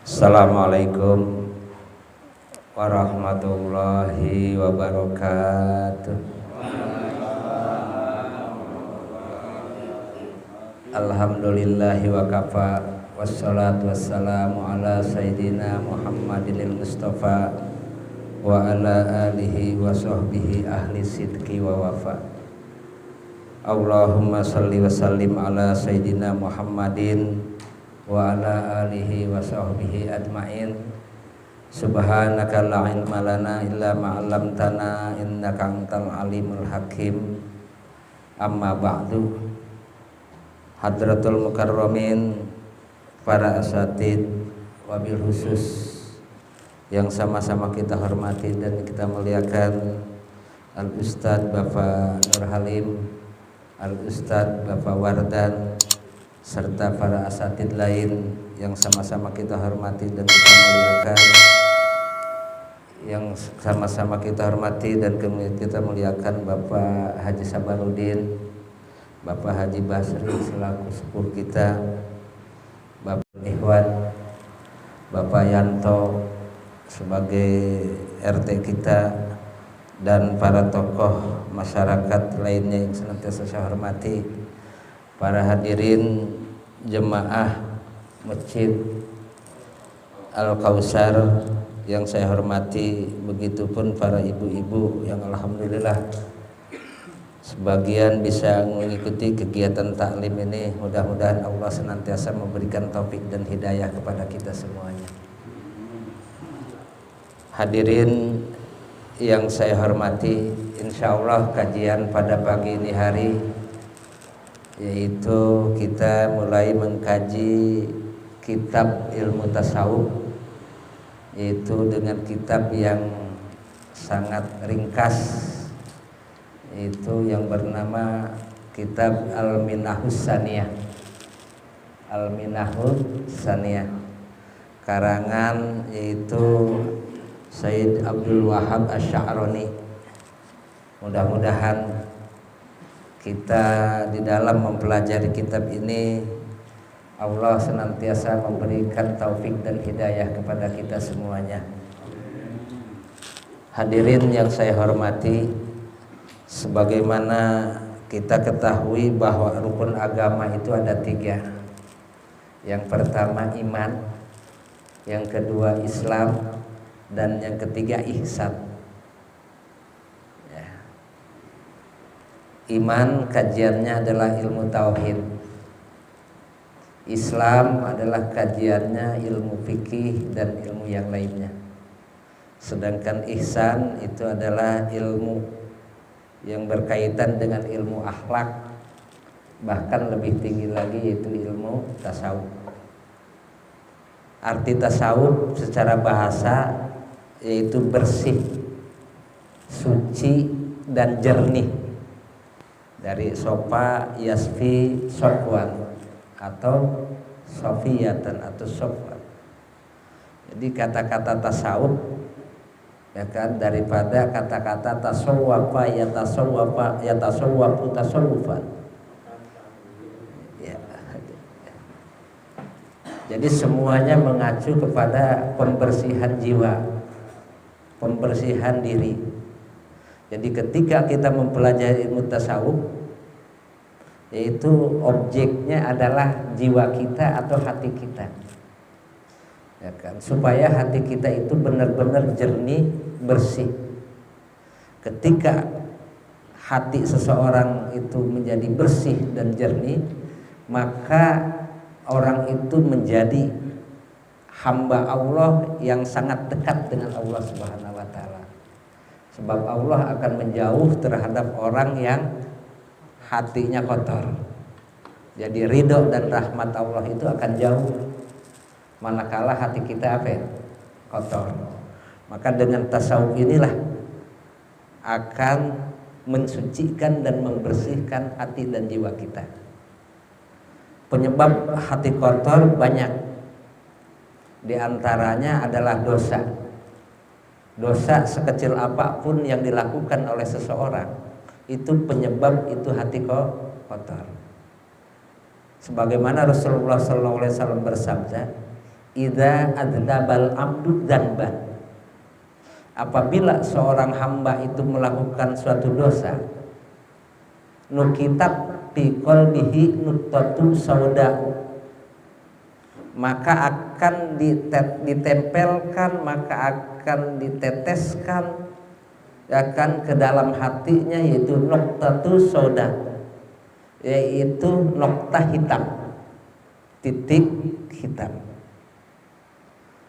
Assalamualaikum warahmatullahi wabarakatuh. Alhamdulillahi wa kafa, wassalatu wassalamu ala sayyidina Muhammadil Mustafa wa ala alihi wa sahbihi ahli sidqi wa wafa. Allahumma salli wa sallim ala sayyidina Muhammadin wa ala alihi wa sahbihi ajma'in. Subhanaka la ilma lana illa ma 'allamtana innaka antal alimul hakim. Amma ba'du. Hadratul mukarramin, para asatid, wabil khusus yang sama-sama kita hormati dan kita muliakan, Al Ustadz Bapak Nur Halim, Al Ustadz Bapak Wardan, serta para asatid lain yang sama-sama kita hormati dan kita muliakan, yang sama-sama kita hormati dan kita muliakan Bapak Haji Sabarudin, Bapak Haji Basri selaku sepuh kita, Bapak Ikhwan, Bapak Yanto sebagai RT kita, dan para tokoh masyarakat lainnya yang senantiasa saya hormati, para hadirin jemaah Masjid Al-Kausar yang saya hormati, begitupun para ibu-ibu yang alhamdulillah sebagian bisa mengikuti kegiatan taklim ini. Mudah-mudahan Allah senantiasa memberikan taufik dan hidayah kepada kita semuanya. Hadirin yang saya hormati, insya Allah kajian pada pagi ini hari, yaitu kita mulai mengkaji kitab ilmu tasawuf, yaitu dengan kitab yang sangat ringkas, itu yang bernama kitab Al-Minahus Saniyah. Al-Minahus Saniyah, karangan yaitu Sayyid Abdul Wahab Asy-Sya'rani. Mudah-mudahan kita di dalam mempelajari kitab ini Allah senantiasa memberikan taufik dan hidayah kepada kita semuanya. Hadirin yang saya hormati, sebagaimana kita ketahui bahwa rukun agama itu ada 3. Yang pertama iman, yang kedua Islam, dan yang ketiga ihsan. Ya. Iman kajiannya adalah ilmu tauhid. Islam adalah kajiannya ilmu fikih dan ilmu yang lainnya. Sedangkan ihsan itu adalah ilmu yang berkaitan dengan ilmu akhlak, bahkan lebih tinggi lagi yaitu ilmu tasawuf. Arti tasawuf secara bahasa yaitu bersih, suci dan jernih. Dari sofa yasfi sofwan atau sofiyatan atau sofwan. Jadi kata-kata tasawuf, ya kan, daripada kata-kata tasawwafa yatasawwafu tasawwufan. Ya. Jadi semuanya mengacu kepada pembersihan jiwa, pembersihan diri. Jadi ketika kita mempelajari ilmu tasawuf, yaitu objeknya adalah jiwa kita atau hati kita, ya kan, supaya hati kita itu benar-benar jernih, bersih. Ketika hati seseorang itu menjadi bersih dan jernih, maka orang itu menjadi hamba Allah yang sangat dekat dengan Allah Subhanahu wa taala. Sebab Allah akan menjauh terhadap orang yang hatinya kotor. Jadi ridho dan rahmat Allah itu akan jauh manakala hati kita kotor. Maka dengan tasawuf inilah akan mensucikan dan membersihkan hati dan jiwa kita. Penyebab hati kotor banyak. Di antaranya adalah dosa. Dosa sekecil apapun yang dilakukan oleh seseorang, itu penyebab itu hati kotor. Sebagaimana Rasulullah SAW bersabda, idza adzabal abdu dzanban, apabila seorang hamba itu melakukan suatu dosa, nukitab fi qalbihi nuqtatun sauda, maka akan ditempelkan, maka akan diteteskan akan ke dalam hatinya, yaitu nuqtatu sauda, yaitu nokta hitam, titik hitam.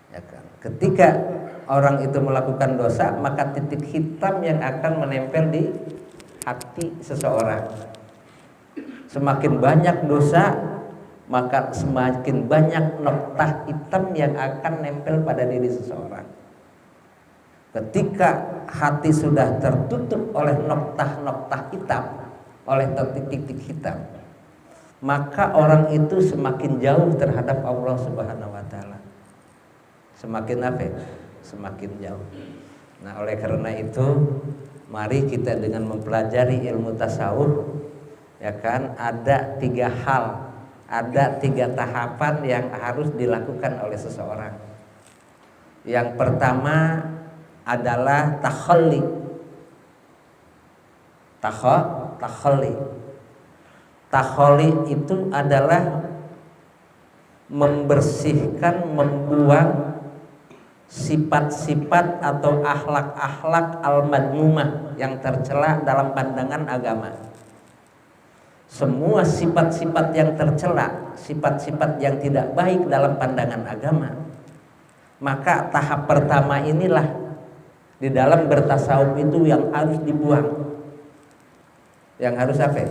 Ya kan? Ketika orang itu melakukan dosa, maka titik hitam yang akan menempel di hati seseorang. Semakin banyak dosa, maka semakin banyak nokta hitam yang akan nempel pada diri seseorang. Ketika hati sudah tertutup oleh nokta-nokta hitam, oleh titik-titik hitam, maka orang itu semakin jauh terhadap Allah Subhanahu wa taala. Semakin apa? Semakin jauh. Nah, oleh karena itu, mari kita dengan mempelajari ilmu tasawuf, ya kan, ada 3 hal, ada 3 tahapan yang harus dilakukan oleh seseorang. Yang pertama adalah takhalli. Takhalli itu adalah membersihkan, membuang sifat-sifat atau akhlak-akhlak al-madmumah yang tercela dalam pandangan agama. Semua sifat-sifat yang tercela, sifat-sifat yang tidak baik dalam pandangan agama, maka tahap pertama inilah di dalam bertasawuf itu yang harus dibuang. Yang harus apa?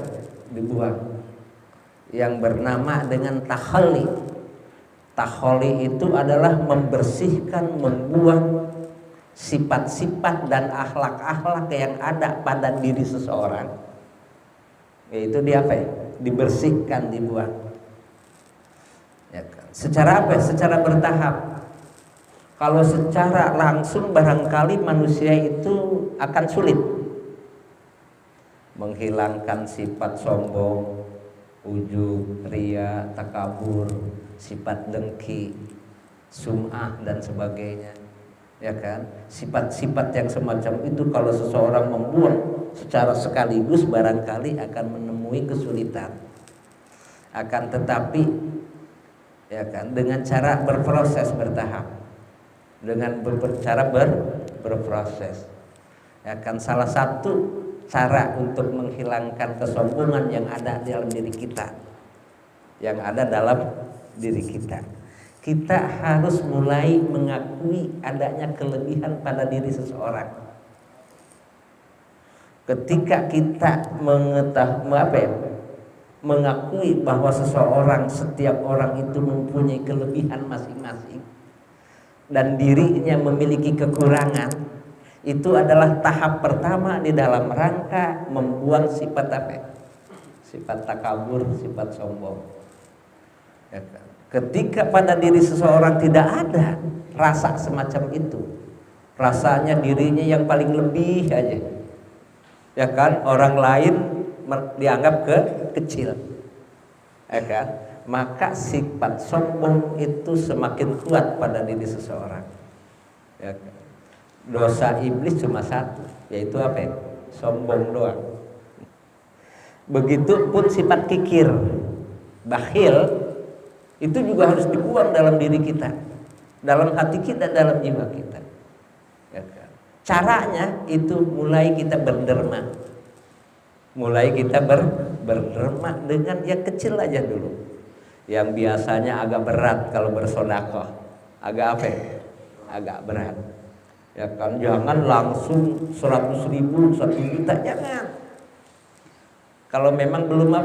Dibuang. Yang bernama dengan takhalli. Takhalli itu adalah membersihkan, membuang sifat-sifat dan akhlak-akhlak yang ada pada diri seseorang. Yaitu dia apa? Dibersihkan, dibuang. Ya kan? Secara apa? Secara bertahap. Kalau secara langsung barangkali manusia itu akan sulit menghilangkan sifat sombong, ujub, ria, takabur, sifat dengki, sum'ah dan sebagainya, ya kan? Sifat-sifat yang semacam itu kalau seseorang membuang secara sekaligus barangkali akan menemui kesulitan. Akan tetapi, ya kan, dengan cara berproses bertahap, dengan cara berproses, ya kan, salah satu cara untuk menghilangkan kesombongan yang ada dalam diri kita, yang ada dalam diri kita, kita harus mulai mengakui adanya kelebihan pada diri seseorang. Ketika kita mengakui bahwa seseorang, setiap orang itu mempunyai kelebihan masing-masing dan dirinya memiliki kekurangan, itu adalah tahap pertama di dalam rangka membuang sifat apa? Sifat takabur, sifat sombong. Ya kan? Ketika pada diri seseorang tidak ada rasa semacam itu, rasanya dirinya yang paling lebih aja, ya kan, orang lain dianggap kecil, ya kan, maka sifat sombong itu semakin kuat pada diri seseorang, ya kan? Dosa iblis cuma satu, yaitu apa? Sombong doang. Begitupun sifat kikir, bakhil, itu juga harus dibuang dalam diri kita, dalam hati kita, dalam jiwa kita, ya kan? Caranya itu mulai kita berderma, mulai kita berderma dengan yang kecil aja dulu, yang biasanya agak berat kalau bersedekah, agak apa? Agak berat. Ya kan, jangan langsung 100.000, 1 juta, jangan. Kalau memang belum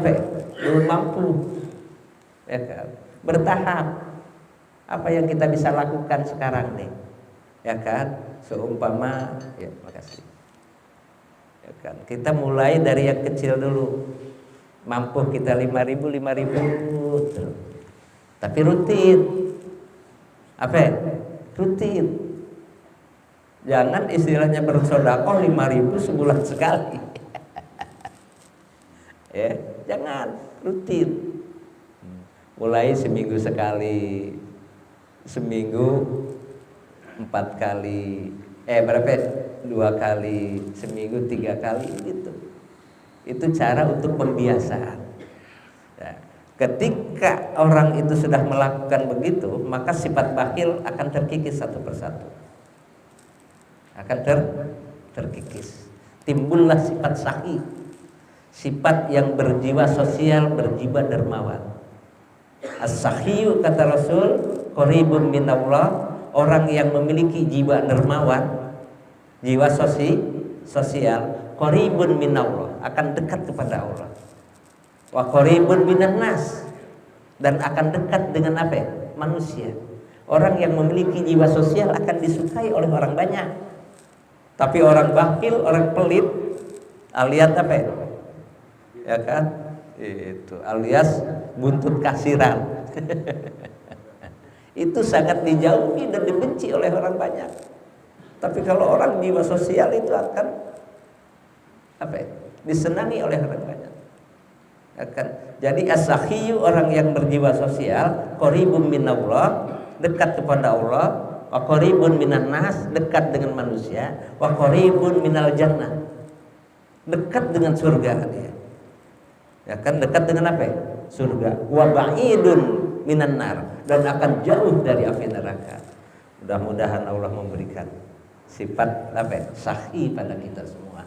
belum mampu, ya kan, bertahap. Apa yang kita bisa lakukan sekarang nih, ya kan, seumpama, ya makasih, ya kan, kita mulai dari yang kecil dulu, mampu kita 5.000, tapi rutin, rutin. Jangan istilahnya bersedekah 5.000 sebulan sekali. Ya, jangan, rutin. Mulai seminggu sekali, seminggu 4 kali, berapa ya? 2 kali seminggu, 3 kali gitu. Itu cara untuk pembiasaan. Nah, ketika orang itu sudah melakukan begitu, maka sifat bakhil akan terkikis satu persatu. Akan terkikis. Timbullah sifat sahi, sifat yang berjiwa sosial, berjiwa dermawan. As-sahiyu kata Rasul, qaribun minallah, orang yang memiliki jiwa dermawan, jiwa sosial, qaribun minallah, akan dekat kepada Allah. Wa qaribun minan nas, dan akan dekat dengan apa? Manusia. Orang yang memiliki jiwa sosial akan disukai oleh orang banyak. Tapi orang bakhil, orang pelit, alias apa ya? Ya kan? Itu alias buntut kasiran. Itu sangat dijauhi dan dibenci oleh orang banyak. Tapi kalau orang jiwa sosial itu akan apa ya? Disenangi oleh orang banyak. Akan jadi as-sakhiyu, orang yang berjiwa sosial, qaribun minallah, dekat kepada Allah, wa qaribun minan nas, dekat dengan manusia, wa qaribun minal jannah, dekat dengan surga dia. Ya kan, dekat dengan apa? Surga. Wa ba'idun minan nar, dan akan jauh dari api neraka. Mudah-mudahan Allah memberikan sifat apa? Sahih pada kita semua.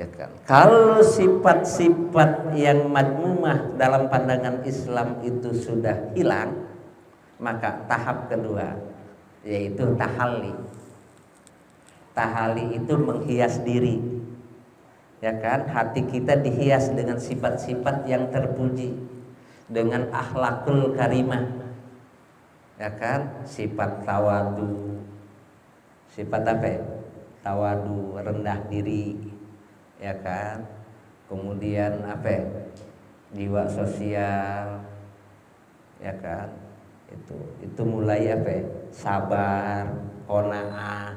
Ya kan. Kalau sifat-sifat yang madmumah dalam pandangan Islam itu sudah hilang, maka tahap kedua yaitu tahalli. Tahalli itu menghias diri. Ya kan, hati kita dihias dengan sifat-sifat yang terpuji, dengan akhlakul karimah. Ya kan, sifat tawadu. Sifat apa ya? Tawadu, rendah diri. Ya kan? Kemudian apa ya? Jiwa sosial. Ya kan? Itu mulai apa ya? Sabar, qanaah,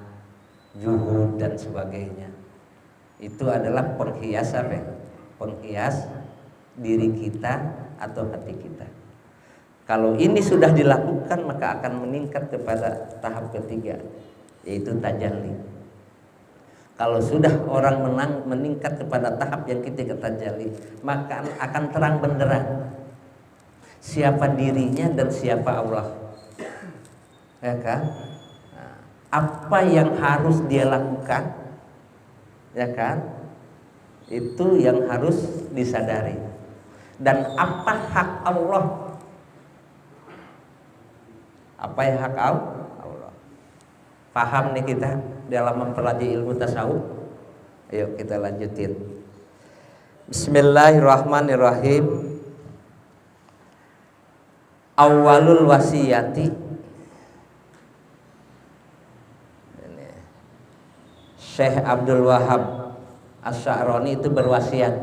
juhud dan sebagainya. Itu adalah penghias apa? Penghias diri kita atau hati kita. Kalau ini sudah dilakukan, maka akan meningkat kepada tahap ketiga, yaitu tajalli. Kalau sudah orang meningkat kepada tahap yang ketiga, tajalli, maka akan terang benderang siapa dirinya dan siapa Allah. Ya kan? Apa yang harus dia lakukan? Ya kan, itu yang harus disadari. Dan apa hak Allah? Apa yang hak Allah? Paham nih kita dalam mempelajari ilmu tasawuf? Ayo kita lanjutin. Bismillahirrahmanirrahim. Awalul wasiyati. Syekh Abdul Wahab Asy-Sya'rani itu berwasiat.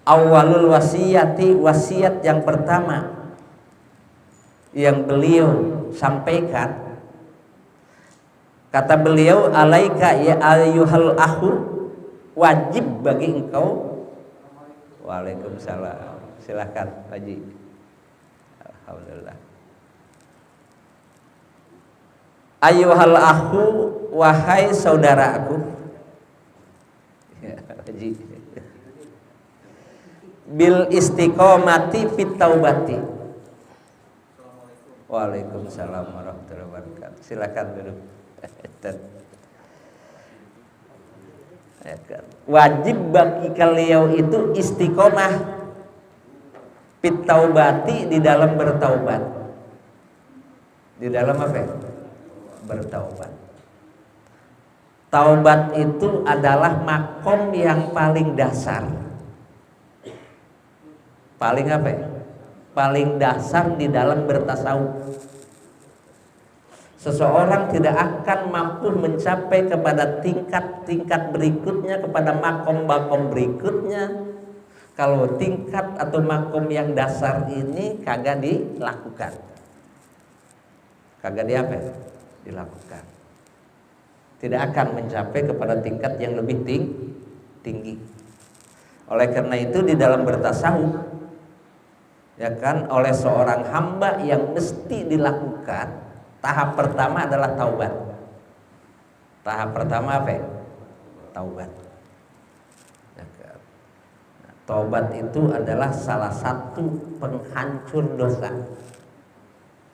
Awalul wasiyati, wasiat yang pertama yang beliau sampaikan, kata beliau, alaika ya ayyuhal akhu, wajib bagi engkau. Waalaikumsalam, silakan Haji. Alhamdulillah. Ayyuhal akhu, wahai saudaraku. Ya, Haji. Bil istiqomati fit taubati. Waalaikumsalam warahmatullahi wabarakatuh. Silakan duduk. Wajib bagi kalian itu istiqomah fit taubati, di dalam bertaubat. Di dalam apa ya? Bertaubat. Taubat itu adalah makom yang paling dasar. Paling apa ya? Paling dasar di dalam bertasawuf. Seseorang tidak akan mampu mencapai kepada tingkat-tingkat berikutnya, kepada makom-makom berikutnya, kalau tingkat atau makom yang dasar ini kagak dilakukan. Kagak dilakukan. Tidak akan mencapai kepada tingkat yang lebih tinggi. Oleh karena itu di dalam bertasawuf ya kan, oleh seorang hamba yang mesti dilakukan. Tahap pertama adalah taubat. Tahap pertama apa ya? Taubat. Ya kan? Nah, taubat itu adalah salah satu penghancur dosa.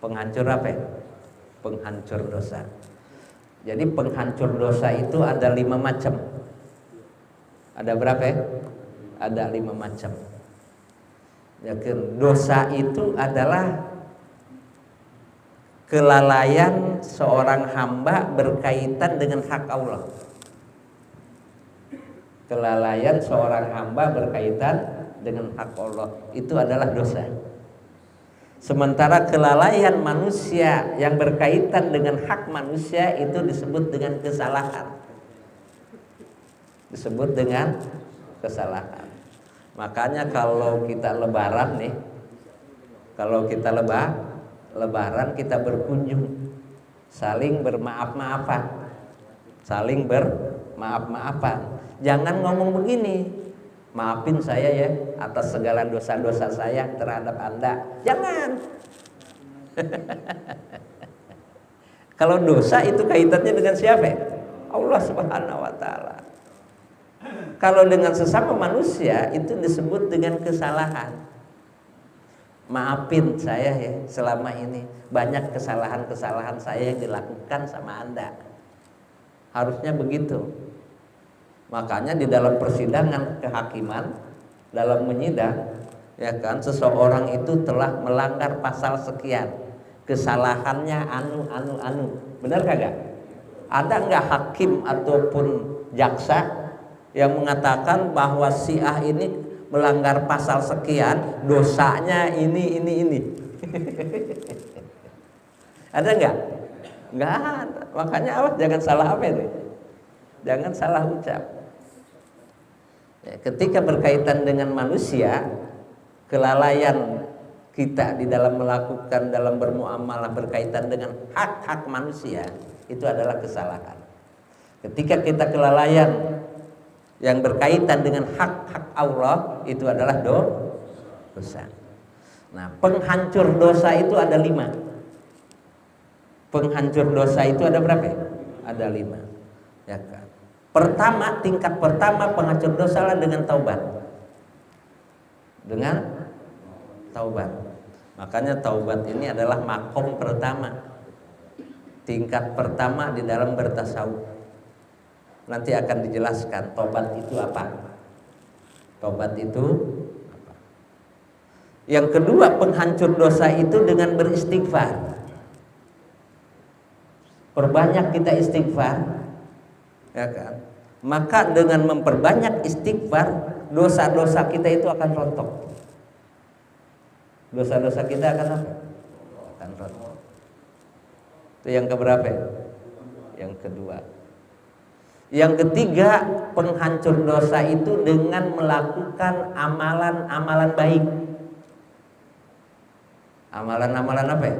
Penghancur apa ya? Penghancur dosa. Jadi penghancur dosa itu ada 5 macam. Ada berapa ya? Ada 5 macam. Ya kan? Dosa itu adalah kelalaian seorang hamba berkaitan dengan hak Allah. Kelalaian seorang hamba berkaitan dengan hak Allah itu adalah dosa. Sementara kelalaian manusia yang berkaitan dengan hak manusia itu disebut dengan kesalahan. Disebut dengan kesalahan. Makanya kalau kita lebaran nih, kalau kita lebaran kita berkunjung, saling bermaaf-maafan. Saling bermaaf-maafan. Jangan ngomong begini, maafin saya ya atas segala dosa-dosa saya terhadap Anda. Jangan. Kalau dosa itu kaitannya dengan siapa? Allah Subhanahu wa taala. Kalau dengan sesama manusia itu disebut dengan kesalahan. Maafin saya ya, selama ini banyak kesalahan-kesalahan saya yang dilakukan sama Anda. Harusnya begitu. Makanya di dalam persidangan kehakiman, dalam menyidang, ya kan, seseorang itu telah melanggar pasal sekian, kesalahannya anu. Benar kagak? Ada nggak hakim ataupun jaksa yang mengatakan bahwa si A ini melanggar pasal sekian, dosanya ini. Ada nggak? Nggak ada. Makanya awas jangan salah apa ini? Jangan salah ucap. Ya, ketika berkaitan dengan manusia, kelalaian kita di dalam melakukan, dalam bermuamalah berkaitan dengan hak-hak manusia, itu adalah kesalahan. Ketika kita kelalaian yang berkaitan dengan hak-hak Allah, itu adalah dosa. Nah, penghancur dosa itu ada 5. Penghancur dosa itu ada berapa? Ada 5. Ya kan? Pertama, tingkat pertama penghancur dosa adalah dengan taubat. Dengan taubat. Makanya taubat ini adalah makom pertama. Tingkat pertama di dalam bertasawuf. Nanti akan dijelaskan taubat itu apa. Taubat itu apa. Yang kedua, penghancur dosa itu dengan beristighfar. Perbanyak kita istighfar, ya kan? Maka dengan memperbanyak istighfar, dosa-dosa kita itu akan rontok. Dosa-dosa kita akan apa? Akan rontok. Itu yang keberapa? Yang kedua. Yang ketiga, penghancur dosa itu dengan melakukan amalan-amalan baik. Amalan-amalan apa ya?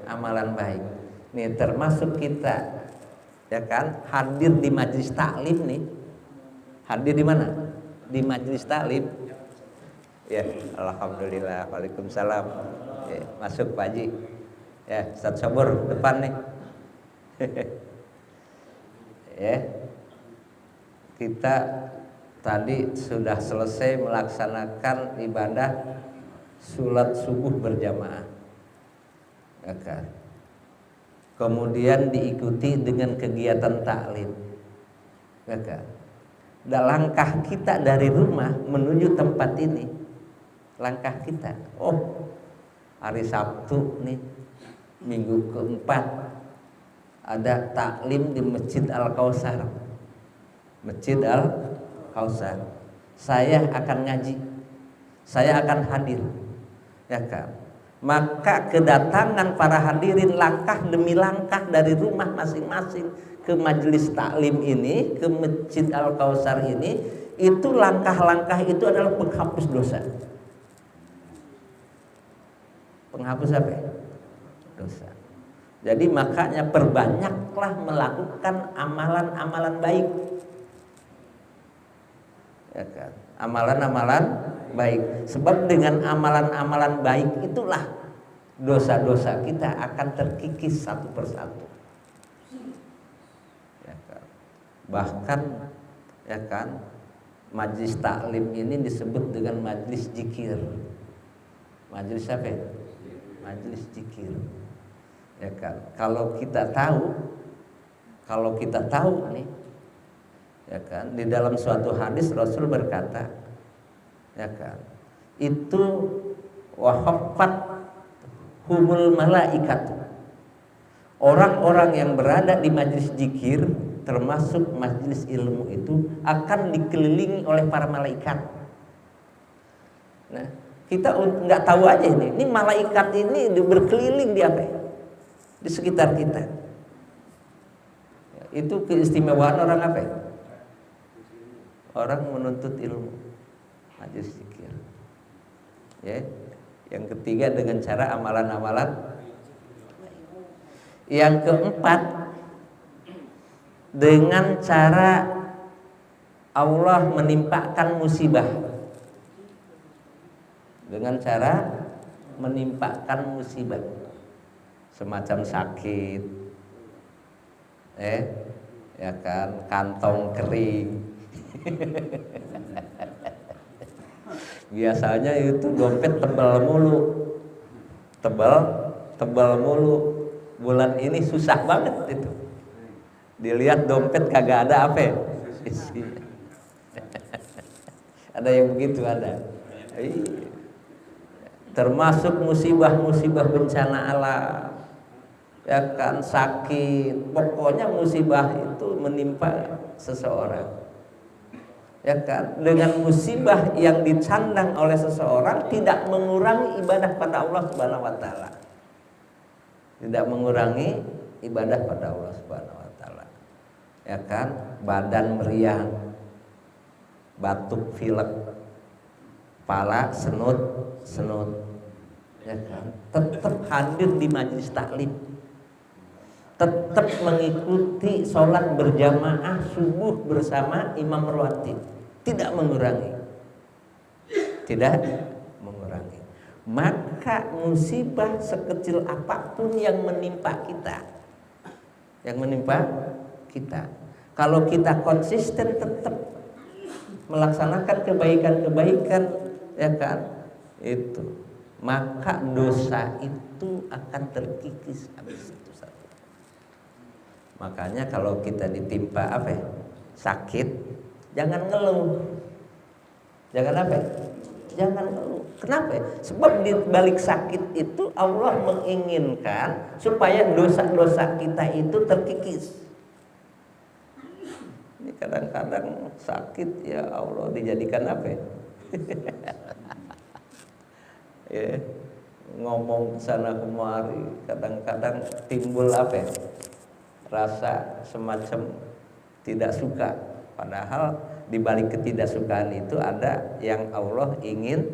Amalan baik. Nih termasuk kita, ya kan, hadir di majelis taklim nih. Hadir di mana? Di majelis taklim. Ya, alhamdulillah. Waalaikumsalam. Ya, masuk Pak Haji. Ya, Ustaz Sabur depan nih. Ya. Kita tadi sudah selesai melaksanakan ibadah sholat subuh berjamaah, ya kan? Kemudian diikuti dengan kegiatan taklim, ya kan? Dan langkah kita dari rumah menuju tempat ini, langkah kita, oh hari Sabtu nih, minggu keempat ada taklim di Masjid Al-Kausar. Masjid Al-Kausar. Saya akan ngaji. Saya akan hadir. Ya kan? Maka kedatangan para hadirin langkah demi langkah dari rumah masing-masing ke majelis taklim ini, ke Masjid Al-Kausar ini, itu langkah-langkah itu adalah penghapus dosa. Penghapus apa? Dosa. Jadi makanya perbanyaklah melakukan amalan-amalan baik. Ya kan? Amalan-amalan baik. Sebab dengan amalan-amalan baik itulah dosa-dosa kita akan terkikis satu persatu. Ya kan? Bahkan ya kan, majlis taklim ini disebut dengan majlis zikir. Majlis apa? Majlis zikir. Ya kan? Kalau kita tahu nih, ya kan, di dalam suatu hadis Rasul berkata, ya kan, itu wahaffat humul malaikat, orang-orang yang berada di majlis zikir termasuk majlis ilmu itu akan dikelilingi oleh para malaikat. Nah, kita nggak tahu aja ini malaikat ini berkeliling di apa? Di sekitar kita. Itu keistimewaan orang apa? Orang menuntut ilmu, majlis zikir. Ya. Yang ketiga dengan cara amalan-amalan. Yang keempat dengan cara Allah menimpakan musibah. Dengan cara menimpakan musibah. Semacam sakit, ya kan, kantong kering. Biasanya itu dompet tebal mulu. Bulan ini susah banget itu. Dilihat dompet kagak ada apa ya? Ada yang begitu, ada. Termasuk musibah-musibah bencana alam. Ya kan, sakit, pokoknya musibah itu menimpa seseorang. Ya kan, dengan musibah yang dicandang oleh seseorang tidak mengurangi ibadah pada Allah Subhanahu wa taala. Tidak mengurangi ibadah pada Allah Subhanahu wa taala. Ya kan, badan meriang, batuk pilek, kepala senut, ya kan, tetap hadir di majelis taklim, tetap mengikuti sholat berjamaah subuh bersama imam rawatib, tidak mengurangi. Maka musibah sekecil apapun yang menimpa kita, kalau kita konsisten tetap melaksanakan kebaikan-kebaikan, ya kan, itu, maka dosa itu akan terkikis habis itu satu. Makanya kalau kita ditimpa apa ya, sakit, jangan ngeluh. Jangan ngeluh. Kenapa? Sebab di balik sakit itu Allah menginginkan supaya dosa-dosa kita itu terkikis. Ini kadang-kadang sakit, ya Allah, dijadikan apa ya? Ya, ngomong sana kemari, kadang-kadang timbul apa ya? Rasa semacam tidak suka. Padahal di balik ketidaksukaan itu ada yang Allah ingin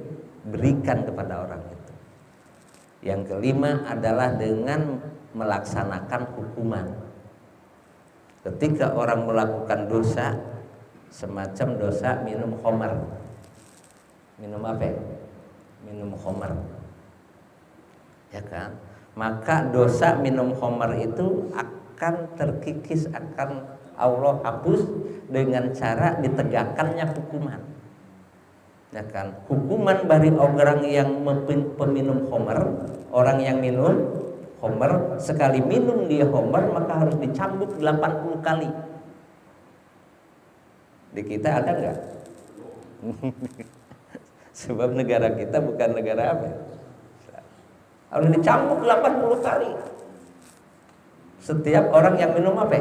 berikan kepada orang itu. Yang kelima adalah dengan melaksanakan hukuman. Ketika orang melakukan dosa, semacam dosa minum khamar. Minum apa? Minum khamar. Ya kan? Maka dosa minum khamar itu akan terkikis, akan Allah hapus dengan cara ditegakkannya hukuman. Ya kan, hukuman bagi orang yang peminum khamar, orang yang minum khamar, sekali minum dia khamar maka harus dicambuk 80 kali. Di kita ada enggak? Sebab negara kita bukan negara apa? Harus dicambuk 80 kali. Setiap orang yang minum apa?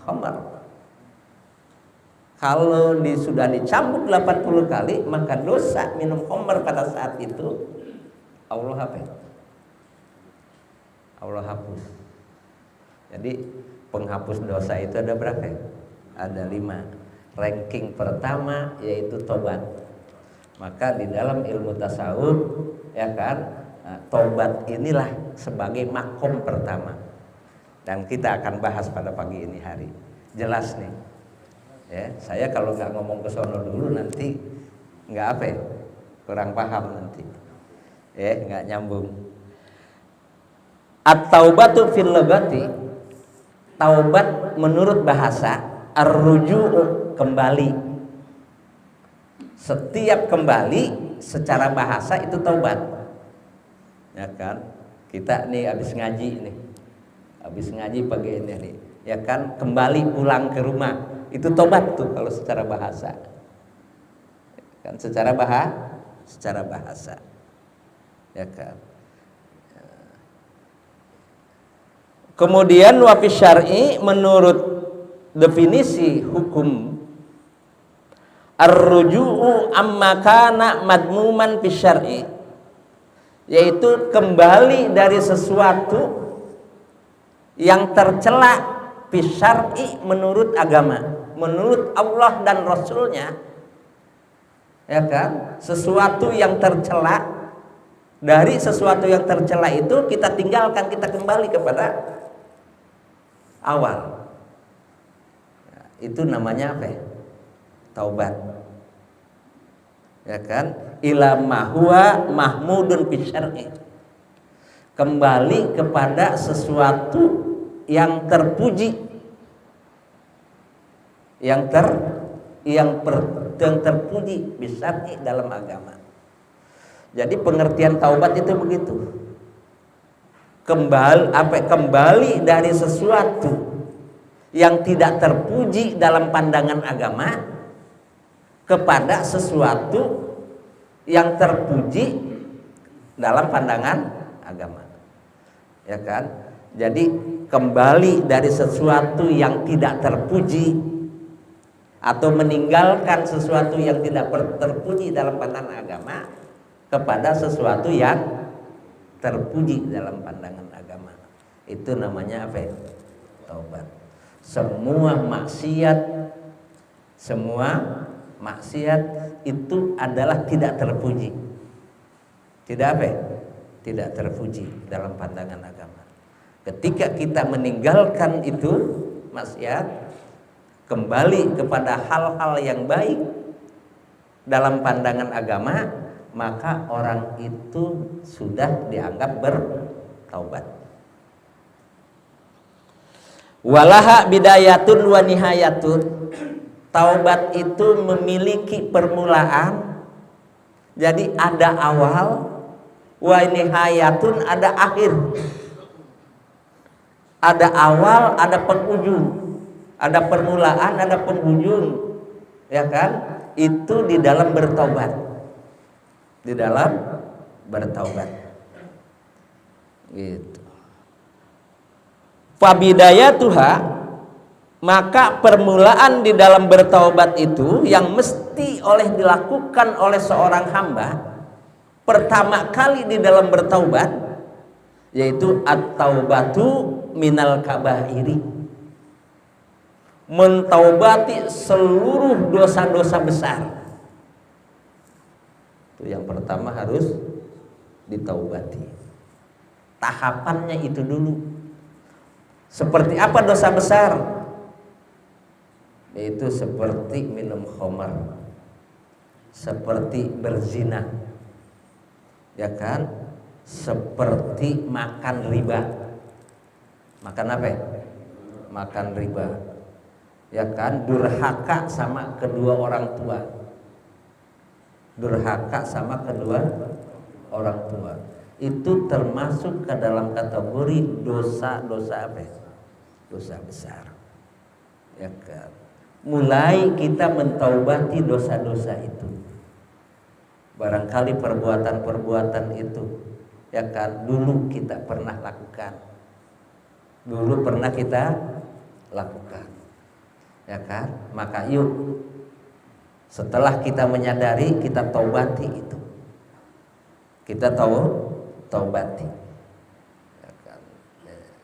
Khamar. Kalau sudah dicambuk 80 kali, maka dosa minum khamar pada saat itu Allah apa? Allah hapus. Jadi penghapus dosa itu ada berapa? Ada 5. Ranking pertama yaitu tobat. Maka di dalam ilmu tasawuf, ya kan, tobat inilah sebagai makom pertama. Dan kita akan bahas pada pagi ini hari. Jelas nih. Ya, saya kalau nggak ngomong ke sono dulu nanti nggak apa ya, kurang paham nanti. Nggak nyambung. At-taubatu fil lugati, taubat menurut bahasa, ar-ruju'u, kembali. Setiap kembali secara bahasa itu taubat. Ya kan? Kita nih habis ngaji nih. Habis ngaji pagi ini nih. Ya kan, kembali pulang ke rumah. Itu taubat tuh kalau secara bahasa. Kan secara bahasa. Ya kan? Kemudian wa fi syar'i, menurut definisi hukum, ar-ruju'u amma kana madmuman fi syar'i, yaitu kembali dari sesuatu yang tercela fi syar'i menurut agama, menurut Allah dan Rasulnya. Ya kan? Sesuatu yang tercela, dari sesuatu yang tercela itu kita tinggalkan, kita kembali kepada awal. Nah, itu namanya apa? Taubat. Ya kan? Ila ma huwa mahmudun fi syar'i. Kembali kepada sesuatu yang terpuji, yang terpuji fi syar'i dalam agama. Jadi pengertian taubat itu begitu. Kembali dari sesuatu yang tidak terpuji dalam pandangan agama kepada sesuatu yang terpuji dalam pandangan agama. Ya kan? Jadi kembali dari sesuatu yang tidak terpuji atau meninggalkan sesuatu yang tidak terpuji dalam pandangan agama kepada sesuatu yang terpuji dalam pandangan agama. Itu namanya apa? Taubat. Semua maksiat itu adalah tidak terpuji. Tidak apa? Tidak terpuji dalam pandangan agama. Ketika kita meninggalkan itu maksiat, kembali kepada hal-hal yang baik dalam pandangan agama, maka orang itu sudah dianggap bertaubat. Walaha bidayatun wa nihayatun. Taubat itu memiliki permulaan. Jadi ada awal, wa nihayatun, ada akhir. Ada awal, ada penghujung. Ada permulaan, ada penghujung. Ya kan? Itu di dalam bertaubat. Di dalam bertaubat gitu. Fabidayatuha, maka permulaan di dalam bertaubat itu yang mesti dilakukan oleh seorang hamba pertama kali di dalam bertaubat, yaitu at-taubatu minal kabairi, mentaubati seluruh dosa-dosa besar. Yang pertama harus ditaubati. Tahapannya itu dulu. Seperti apa dosa besar? Yaitu seperti minum khamar, seperti berzina, ya kan? Seperti makan riba. Makan apa? Makan riba, ya kan? Durhaka sama kedua orang tua. Durhaka sama kedua orang tua itu termasuk ke dalam kategori dosa-dosa apa? Dosa besar. Ya kan? Mulai kita mentaubati dosa-dosa itu. Barangkali perbuatan-perbuatan itu, ya kan, dulu kita pernah lakukan. Dulu pernah kita lakukan. Ya kan? Maka yuk, setelah kita menyadari, kita taubati itu. Kita taubati.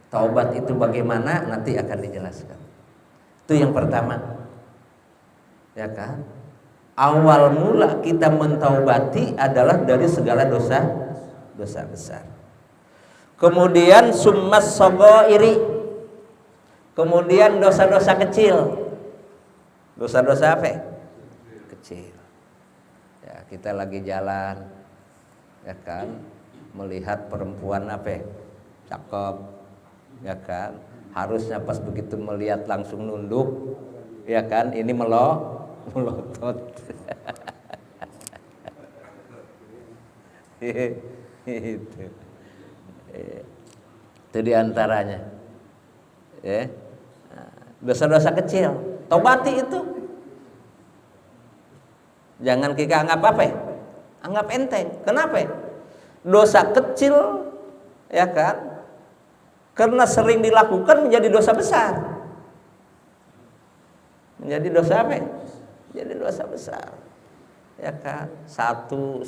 Taubat itu bagaimana? Nanti akan dijelaskan. Itu yang pertama. Ya kan? Awal mula kita mentaubati adalah dari segala dosa besar. Kemudian summas shaghairi. Kemudian dosa-dosa kecil. Dosa-dosa apa? Kecil. Ya kita lagi jalan, ya kan, melihat perempuan apa, cakep, ya kan, harusnya pas begitu melihat langsung nunduk, ya kan, ini melotot. Itu diantaranya, ya, dosa-dosa kecil, tobati itu. Jangan kita anggap apa? Anggap enteng. Kenapa? Dosa kecil, ya kan? Karena sering dilakukan menjadi dosa besar. Menjadi dosa apa? Menjadi dosa besar. Ya kan? Satu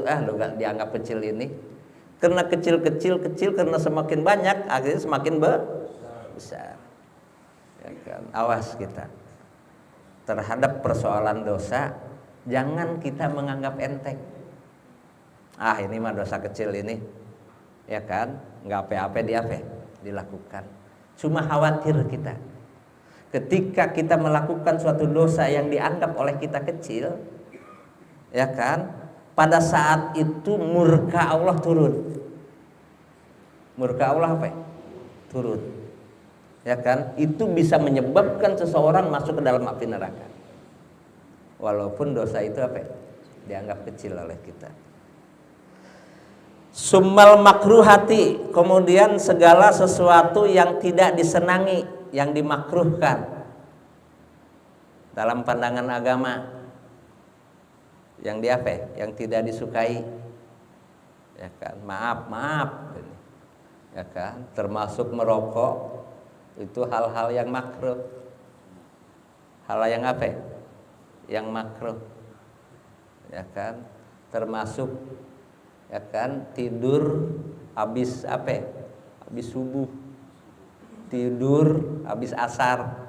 enggak dianggap kecil ini. Karena kecil karena semakin banyak akhirnya semakin besar. Ya kan? Awas kita terhadap persoalan dosa. Jangan kita menganggap enteng. Ini mah dosa kecil ini, ya kan, nggak apa-apa dilakukan. Cuma khawatir kita, ketika kita melakukan suatu dosa yang dianggap oleh kita kecil, ya kan, pada saat itu murka Allah turun. Murka Allah apa? Turun, ya kan, itu bisa menyebabkan seseorang masuk ke dalam api neraka. Walaupun dosa itu apa? Dianggap kecil oleh kita. Summal makruhati, kemudian segala sesuatu yang tidak disenangi, yang dimakruhkan dalam pandangan agama, yang yang tidak disukai, ya kan, maaf, ya kan, termasuk merokok, itu hal-hal yang makruh, hal yang apa? Yang makruh, ya kan, termasuk, ya kan, tidur habis apa? Habis subuh, tidur habis asar.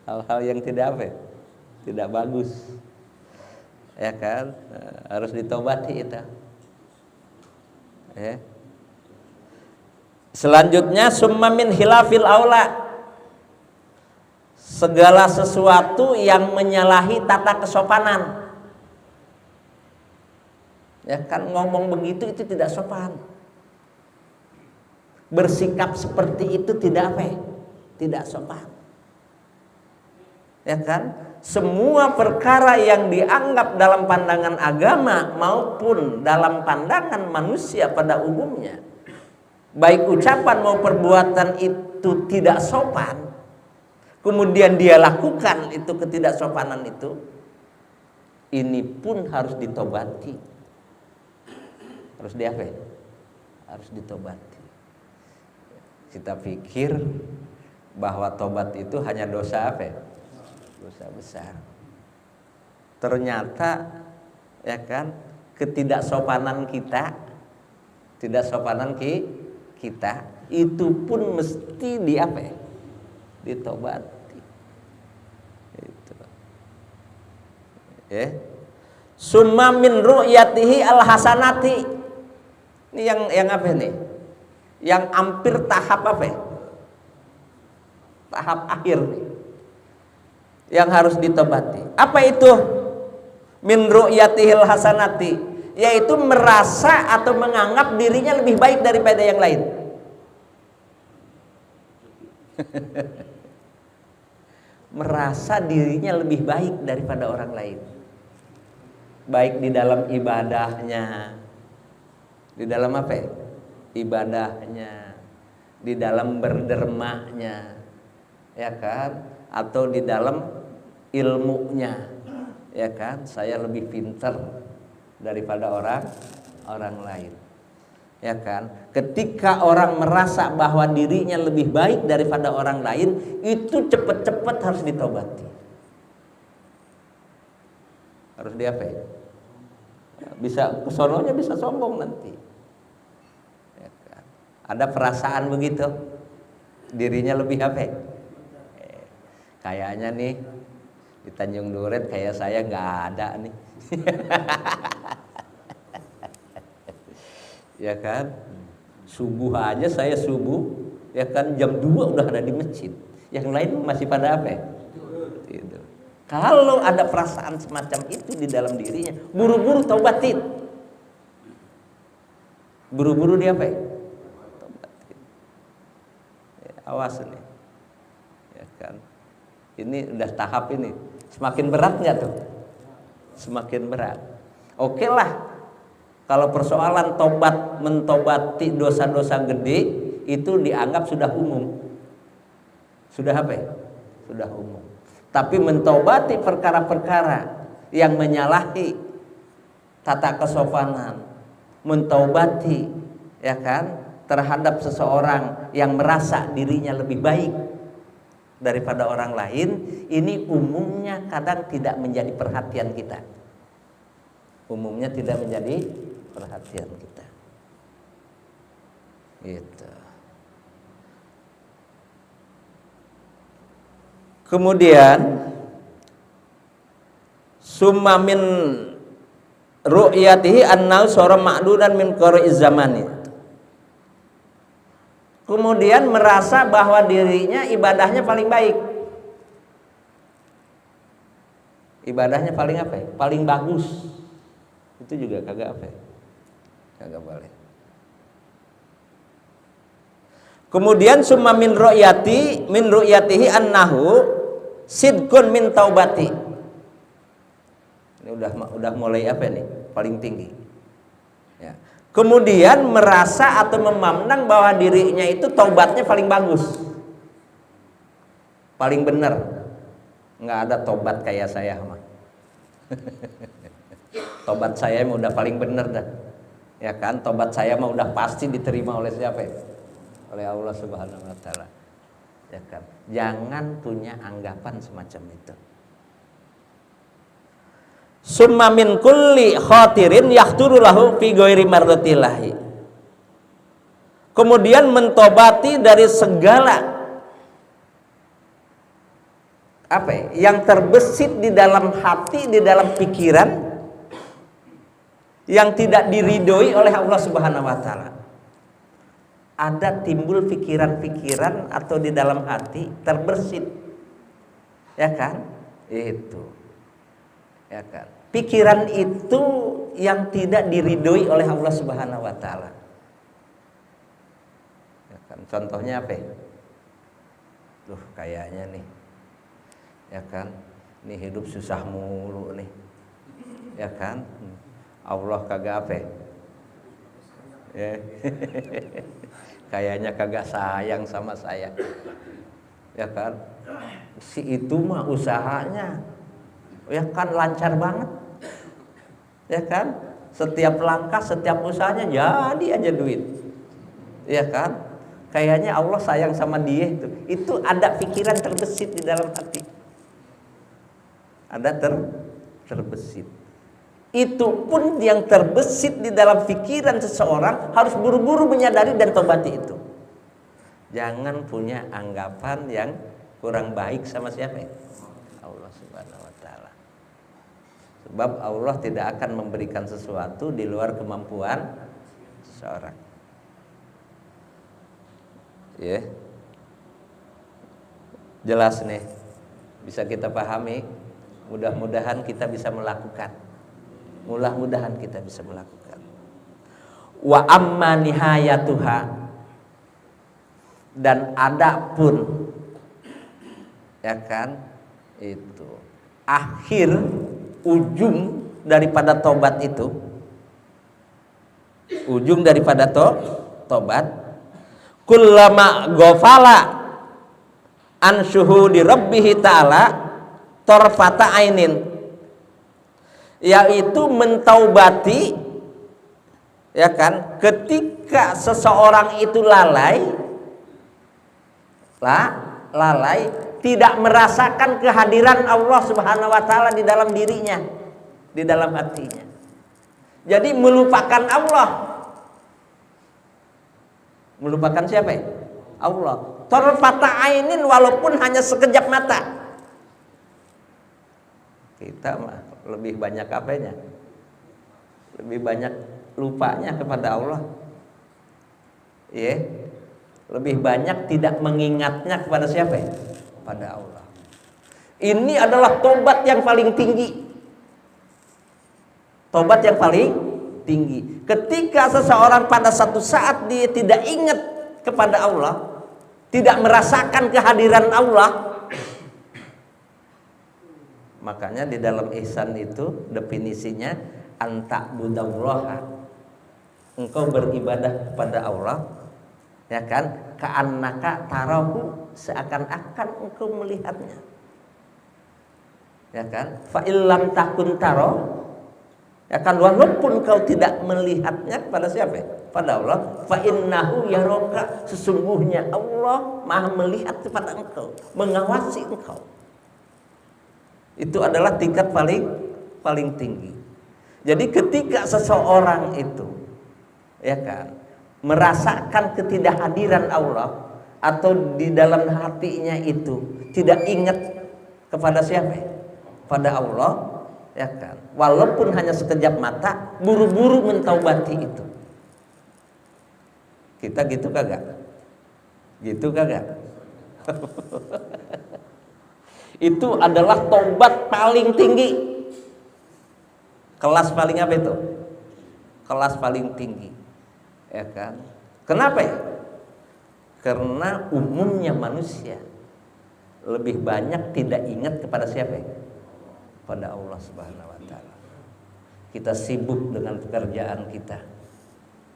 Hal-hal yang tidak apa? Tidak bagus, ya kan, harus ditobati itu. Ya. Selanjutnya summa min hilafil aula, segala sesuatu yang menyalahi tata kesopanan. Ya kan, ngomong begitu itu tidak sopan. Bersikap seperti itu tidak apa? Tidak sopan. Ya kan? Semua perkara yang dianggap dalam pandangan agama maupun dalam pandangan manusia pada umumnya, baik ucapan maupun perbuatan itu tidak sopan, kemudian dia lakukan itu ketidaksopanan itu, ini pun harus ditobati. Harus diapa? Harus ditobati. Kita pikir bahwa tobat itu hanya dosa apa? Dosa besar. Ternyata, ya kan, ketidaksopanan kita, kita itu pun mesti diapa? Ditobati. Summa min ru'yatihi al-hasanati. Ini yang apa nih? Yang hampir tahap apa? Tahap akhir nih. Yang harus ditobati. Apa itu? Min ru'yatihi al-hasanati, yaitu merasa atau menganggap dirinya lebih baik daripada yang lain. Merasa dirinya lebih baik daripada orang lain, baik di dalam ibadahnya, di dalam apa? Ibadahnya, di dalam berdermanya, ya kan, atau di dalam ilmunya, ya kan, saya lebih pintar daripada orang lain, ya kan. Ketika orang merasa bahwa dirinya lebih baik daripada orang lain, itu cepat-cepat harus ditobati. Harus diapa? Bisa kesononya, bisa sombong nanti, ya kan? Ada perasaan begitu, dirinya lebih apa? Kayaknya nih di Tanjung Duren kayak saya nggak ada nih. Ya kan, subuh aja saya subuh, ya kan, jam 2 udah ada di masjid. Yang lain masih pada apa? Tidur. Kalau ada perasaan semacam itu di dalam dirinya, buru-buru taubatin. Buru-buru dia apa? Taubatin. Ya, awas nih. Ya kan. Ini udah tahap ini. Semakin berat nggak tuh? Semakin berat. Oke lah. Kalau persoalan tobat mentobati dosa-dosa gede itu dianggap sudah umum. Sudah apa? Sudah umum. Tapi mentobati perkara-perkara yang menyalahi tata kesopanan, mentobati ya kan terhadap seseorang yang merasa dirinya lebih baik daripada orang lain, ini umumnya kadang tidak menjadi perhatian kita. Umumnya tidak menjadi perhatian kita. Gitu. Kemudian summa min ru'yatihi annau sura ma'dudan min qara'iz zamani. Kemudian merasa bahwa dirinya ibadahnya paling baik. Ibadahnya paling apa ya? Paling bagus. Itu juga kagak apa ya? Kagak boleh. Kemudian summa min ru'yatihi annahu sidqun min taubati. Ini udah mulai apa nih? Paling tinggi. Ya. Kemudian merasa atau memandang bahwa dirinya itu taubatnya paling bagus. Paling benar. Nggak ada tobat kayak saya mah. Tobat saya mah udah paling benar dah. Ya kan? Tobat saya mah udah pasti diterima oleh siapa ya? Oleh Allah Subhanahu wa taala. Ya kan? Jangan punya anggapan semacam itu. Summa min kulli khatirin yahturu lahu fi ghairi mardatillahi. Kemudian mentobati dari segala apa ya, yang terbesit di dalam hati, di dalam pikiran yang tidak diridhoi oleh Allah Subhanahu wa taala. Ada timbul pikiran-pikiran atau di dalam hati terbersit, ya kan? Itu, ya kan? Pikiran itu yang tidak diridhoi oleh Allah Subhanahu Wa Taala. Ya kan? Contohnya apa? Loh, kayaknya nih, ya kan? Ini hidup susah mulu nih, ya kan? Allah kagak apa? Ya. Kayaknya kagak sayang sama saya, ya kan? Si itu mah usahanya, ya kan lancar banget, ya kan? Setiap langkah, setiap usahanya jadi aja duit, ya kan? Kayaknya Allah sayang sama dia itu ada pikiran terbesit di dalam hati, ada terbesit. Itu pun yang terbesit di dalam pikiran seseorang harus buru-buru menyadari dan tobati itu. Jangan punya anggapan yang kurang baik sama siapa ya? Allah Subhanahu wa taala. Sebab Allah tidak akan memberikan sesuatu di luar kemampuan seseorang. Ya. Jelas nih. Bisa kita pahami. Mudah-mudahan kita bisa melakukan. Mudah-mudahan kita bisa melakukan. Wa amma nihayatuha, dan ada pun, ya kan, itu akhir ujung daripada tobat itu, ujung daripada tobat, kullama ghafala an syuhudi rabbih ta'ala tarfata ainin, yaitu mentaubati, ya kan, ketika seseorang itu lalai tidak merasakan kehadiran Allah Subhanahu wa taala di dalam dirinya, di dalam hatinya. Jadi melupakan Allah. Melupakan siapa ya? Allah. Tarfata ainin, walaupun hanya sekejap mata. Kita mah lebih banyak apanya? Lebih banyak lupanya kepada Allah. Ya. Lebih banyak tidak mengingatnya kepada siapa ya? Pada Allah. Ini adalah tobat yang paling tinggi. Tobat yang paling tinggi. Ketika seseorang pada satu saat dia tidak ingat kepada Allah, tidak merasakan kehadiran Allah, makanya di dalam ihsan itu definisinya anta'budallaha, engkau beribadah kepada Allah, ya kan, ka'annaka tarahu, seakan-akan engkau melihatnya, ya kan, fa illam takun taro, ya kan, walaupun kau tidak melihatnya kepada siapa? Pada Allah. Fa innahu yaraka, sesungguhnya Allah Maha melihat kepada engkau, mengawasi engkau. Itu adalah tingkat paling tinggi. Jadi ketika seseorang itu, ya kan, merasakan ketidakhadiran Allah, atau di dalam hatinya itu tidak ingat kepada siapa? Pada Allah, ya kan, walaupun hanya sekejap mata, buru-buru mentaubati itu. Kita gitu kagak? Gitu kagak? Itu adalah tobat paling tinggi. Kelas paling apa itu? Kelas paling tinggi, ya kan? Kenapa ya? Karena umumnya manusia lebih banyak tidak ingat kepada siapa? Pada Allah Subhanahu wa taala. Kita sibuk dengan pekerjaan kita.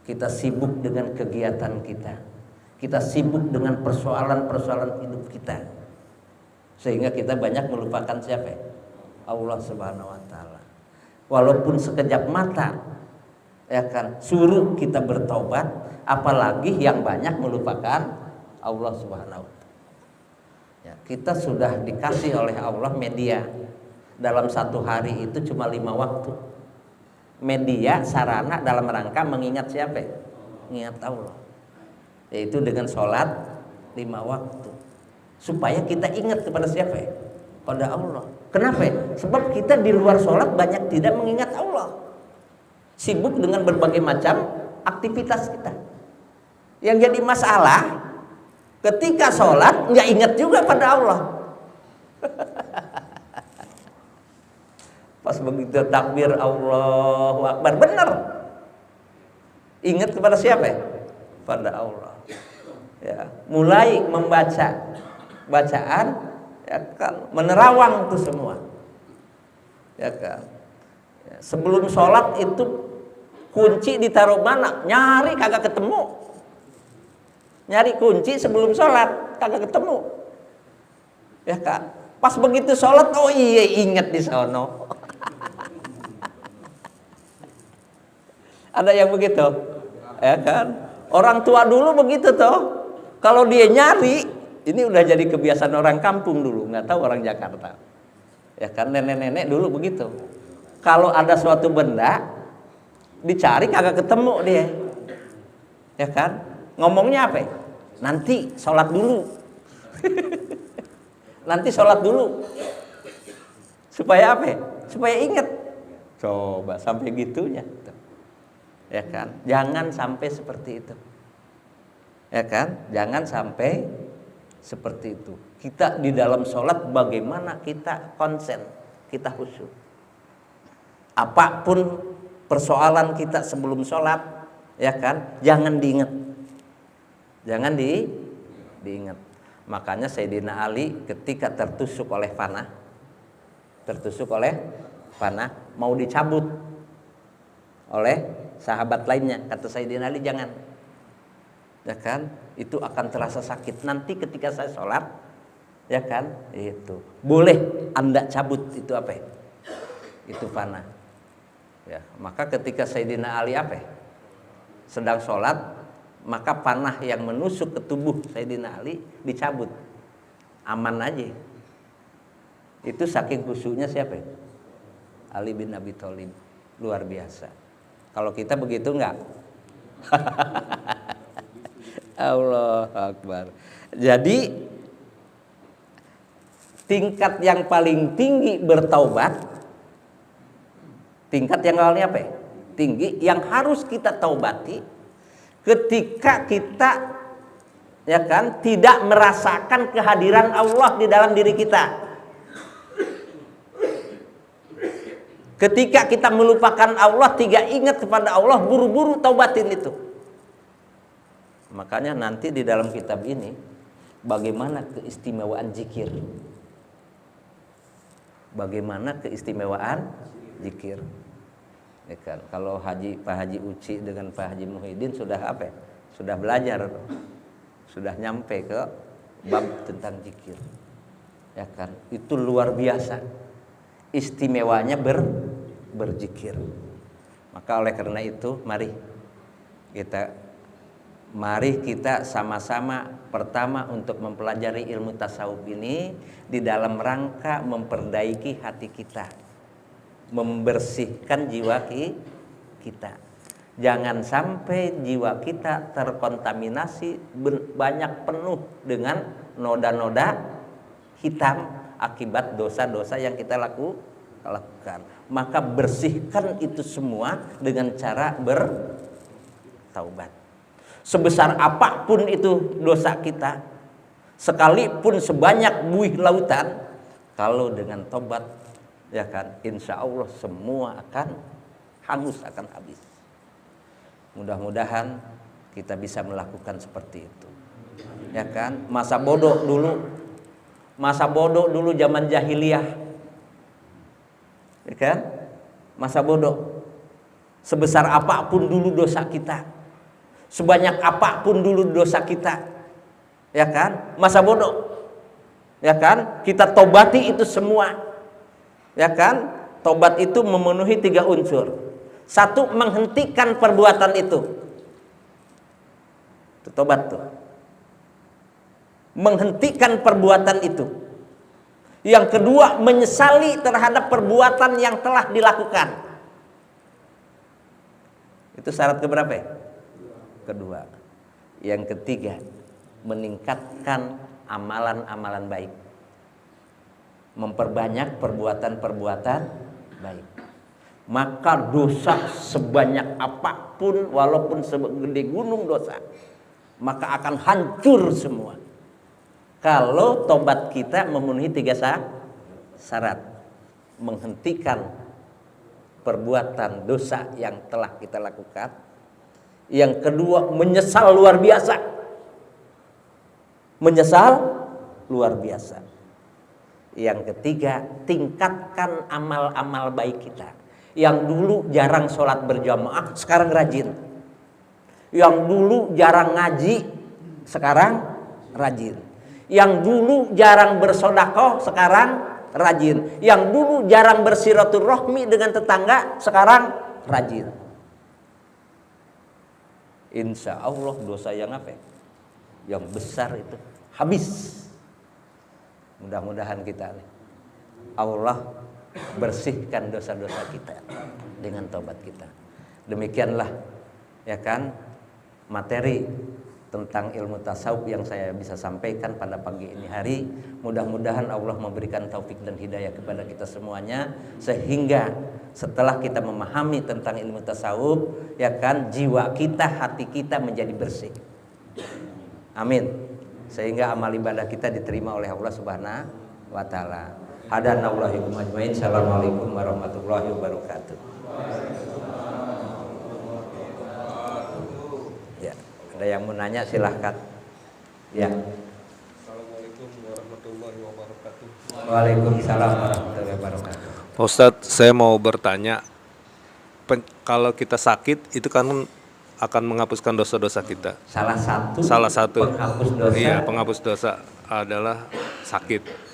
Kita sibuk dengan kegiatan kita. Kita sibuk dengan persoalan-persoalan hidup kita. Sehingga kita banyak melupakan siapa? Allah Subhanahu wa taala. Walaupun sekejap mata, ya kan, suruh kita bertobat, apalagi yang banyak melupakan Allah Subhanahu wa taala. Ya, kita sudah dikasih oleh Allah media. Dalam satu hari itu cuma 5 waktu. Media sarana dalam rangka mengingat siapa? Mengingat Allah. Yaitu dengan sholat 5 waktu. Supaya kita ingat kepada siapa? Pada Allah. Kenapa? Sebab kita di luar sholat banyak tidak mengingat Allah. Sibuk dengan berbagai macam aktivitas kita. Yang jadi masalah, ketika sholat nggak ingat juga pada Allah. Pas begitu takbir Allahu Akbar, benar. Ingat kepada siapa? Pada Allah. Ya, mulai membaca bacaan, ya kan, menerawang itu semua. Ya kan. Ya, sebelum sholat itu kunci ditaruh mana? Nyari kagak ketemu. Nyari kunci sebelum sholat kagak ketemu. Ya kan. Pas begitu sholat, oh iya ingat di sono. Ada yang begitu, ya kan? Orang tua dulu begitu toh. Kalau dia nyari, ini udah jadi kebiasaan orang kampung dulu, nggak tahu orang Jakarta. Ya kan, nenek-nenek dulu begitu. Kalau ada suatu benda dicari kagak ketemu dia, ya kan? Ngomongnya apa? Nanti sholat dulu. Nanti sholat dulu. Supaya apa? Supaya ingat. Coba sampai gitunya. Ya kan? Jangan sampai seperti itu. Ya kan? Jangan sampai seperti itu. Kita di dalam sholat bagaimana kita konsen, kita khusyuk. Apapun persoalan kita sebelum sholat, ya kan? Jangan diingat. Jangan diingat. Makanya Sayyidina Ali ketika tertusuk oleh panah, mau dicabut oleh sahabat lainnya, kata Sayyidina Ali jangan, ya kan, itu akan terasa sakit nanti ketika saya sholat, ya kan, itu boleh Anda cabut itu apa? Itu panah. Ya, maka ketika Sayyidina Ali apa? Sedang sholat, maka panah yang menusuk ke tubuh Sayyidina Ali dicabut, aman aja. Itu saking khusyuknya siapa? Ali bin Abi Thalib, luar biasa. Kalau kita begitu enggak? Allah Akbar. Jadi tingkat yang paling tinggi bertaubat, tingkat yang awalnya apa? Tinggi yang harus kita taubati ketika kita, ya kan, tidak merasakan kehadiran Allah di dalam diri kita. Ketika kita melupakan Allah, tidak ingat kepada Allah, buru-buru taubatin itu. Makanya nanti di dalam kitab ini bagaimana keistimewaan zikir. Bagaimana keistimewaan zikir. Ya kan? Kalau Pak Haji Uci dengan Pak Haji Muhyiddin sudah apa ya? Sudah belajar. Sudah nyampe ke bab tentang zikir. Ya kan? Itu luar biasa. Istimewanya berzikir. Maka oleh karena itu mari kita sama-sama pertama untuk mempelajari ilmu tasawuf ini di dalam rangka memperbaiki hati kita, membersihkan jiwa kita. Jangan sampai jiwa kita terkontaminasi banyak penuh dengan noda-noda hitam akibat dosa-dosa yang kita lakukan. Maka bersihkan itu semua dengan cara bertaubat. Sebesar apapun itu dosa kita, sekalipun sebanyak buih lautan, kalau dengan tobat, ya kan, insya Allah semua akan hangus, akan habis. Mudah-mudahan kita bisa melakukan seperti itu. Ya kan, masa bodoh dulu zaman jahiliyah, ya kan? Masa bodoh. Sebesar apapun dulu dosa kita, sebanyak apapun dulu dosa kita, ya kan? Masa bodoh, ya kan? Kita tobati itu semua, ya kan? Tobat itu memenuhi 3 unsur. 1, menghentikan perbuatan itu. Itu tobat tuh. Menghentikan perbuatan itu. Yang kedua, menyesali terhadap perbuatan yang telah dilakukan. Itu syarat keberapa ya? Kedua. Yang ketiga, meningkatkan amalan-amalan baik. Memperbanyak perbuatan-perbuatan baik. Maka dosa sebanyak apapun, walaupun segede gunung dosa, maka akan hancur semua. Kalau tobat kita memenuhi 3 syarat. Menghentikan perbuatan dosa yang telah kita lakukan. Yang kedua, menyesal luar biasa. Menyesal luar biasa. Yang ketiga, tingkatkan amal-amal baik kita. Yang dulu jarang sholat berjamaah, sekarang rajin. Yang dulu jarang ngaji, sekarang rajin. Yang dulu jarang bersedekah, sekarang rajin. Yang dulu jarang bersilaturahmi dengan tetangga, sekarang rajin. Insya Allah dosa yang apa? Yang besar itu habis. Mudah-mudahan kita Allah bersihkan dosa-dosa kita dengan taubat kita. Demikianlah, ya kan, materi tentang ilmu tasawuf yang saya bisa sampaikan pada pagi ini hari. Mudah-mudahan Allah memberikan taufik dan hidayah kepada kita semuanya, sehingga setelah kita memahami tentang ilmu tasawuf, ya kan, jiwa kita, hati kita menjadi bersih. Amin. Sehingga amal ibadah kita diterima oleh Allah Subhanahu wa taala. Hadanallahu ikum ajmain. Assalamualaikum warahmatullahi wabarakatuh. Ya, ada yang mau nanya silahkan. Ya. Assalamualaikum warahmatullahi wabarakatuh. Waalaikumsalam warahmatullahi wabarakatuh. Pak Ustadz, saya mau bertanya, kalau kita sakit itu kan akan menghapuskan dosa-dosa kita. Salah satu penghapus dosa. Iya, penghapus dosa adalah sakit.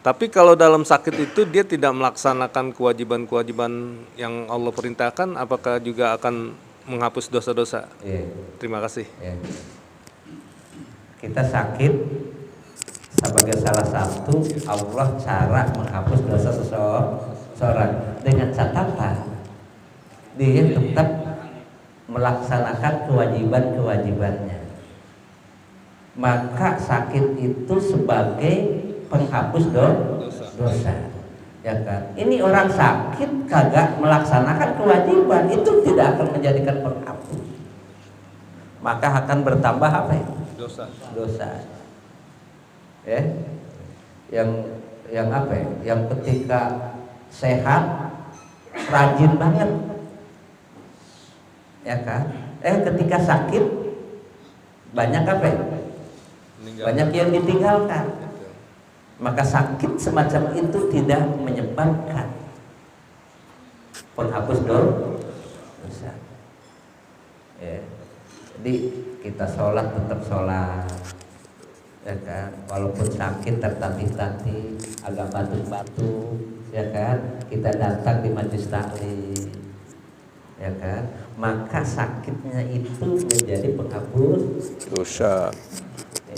Tapi kalau dalam sakit itu dia tidak melaksanakan kewajiban-kewajiban yang Allah perintahkan, apakah juga akan menghapus dosa-dosa? Iya. Terima kasih. Iya. Kita sakit sebagai salah satu Allah cara menghapus dosa seseorang, dengan catatan dia tetap melaksanakan kewajiban-kewajibannya. Maka sakit itu sebagai penghapus dosa, ya kan? Ini orang sakit kagak melaksanakan kewajiban, itu tidak akan menjadikan penghapus, maka akan bertambah apa ya? Dosa. Ya, yang apa ya? Yang ketika sehat rajin banget, ya kan? Ketika sakit banyak apa ya? Banyak yang ditinggalkan. Maka sakit semacam itu tidak menyebabkan penghapus dosa. Ya. Jadi kita sholat tetap sholat, ya kan? Walaupun sakit tertatih-tatih, agak batuk-batuk, ya kan? Kita datang di majelis taklim, ya kan? Maka sakitnya itu menjadi penghapus dosa.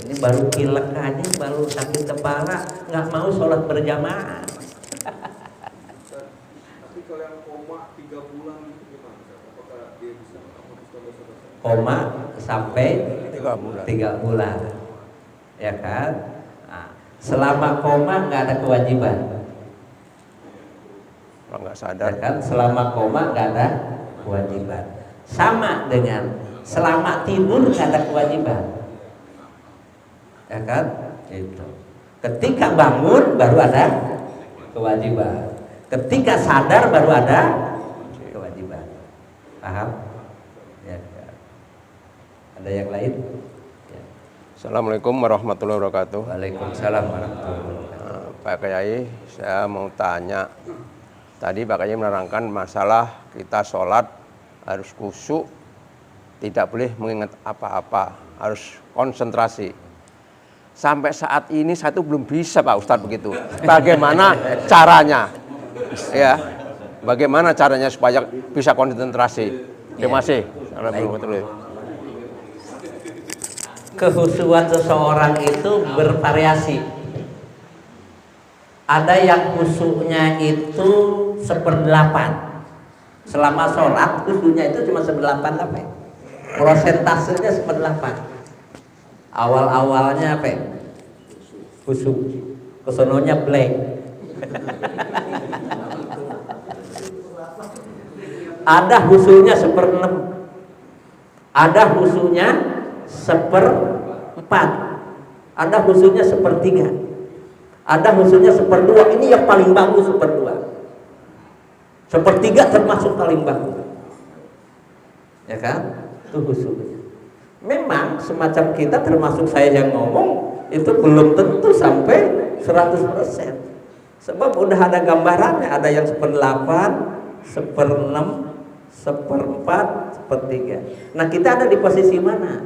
Ini baru pilek aja, baru sakit kepala, nggak mau sholat berjamaah. Tapi kalau yang koma 3 bulan itu gimana? Apakah dia bisa menghapuskan dosa-dosa? Koma sampai 3 bulan. 3 bulan, ya kan? Nah, selama koma nggak ada kewajiban, Kalau nggak sadar. ya kan? Selama koma nggak ada kewajiban. Sama dengan selama tidur nggak ada kewajiban, ya kan? Itu. Ketika bangun baru ada kewajiban. Ketika sadar baru ada kewajiban. Paham? Ya, kan? Ada yang lain? Ya. Assalamualaikum warahmatullahi wabarakatuh. Waalaikumsalam warahmatullahi wabarakatuh. Pak Kiai, saya mau tanya. Tadi Pak Kiai menerangkan masalah kita sholat harus khusyuk, tidak boleh mengingat apa-apa, harus konsentrasi. Sampai saat ini saya tuh belum bisa Pak Ustadz begitu. Bagaimana caranya? Ya, bagaimana caranya supaya bisa konsentrasi? Terima kasih. Assalamualaikum. Kehusuan seseorang itu bervariasi. Ada yang khusyuknya itu 1/8. Selama sholat khusyuknya itu cuma 1/8 apa ya? Prosentasenya 1/8. Awal-awalnya apa ya? Khusyuk, kesononya blank. Ada khusyuknya 1/6, ada khusyuknya 1/4, ada khusyuknya 1/3, ada khusyuknya 1/2. Ini yang paling bagus 1/2. 1/3 termasuk paling bagus, ya kan? Itu khusyuknya. Memang semacam kita, termasuk saya yang ngomong, itu belum tentu sampai 100%. Sebab udah ada gambarannya, ada yang 1/8, 1/6, 1/4, 1/3. Nah, kita ada di posisi mana?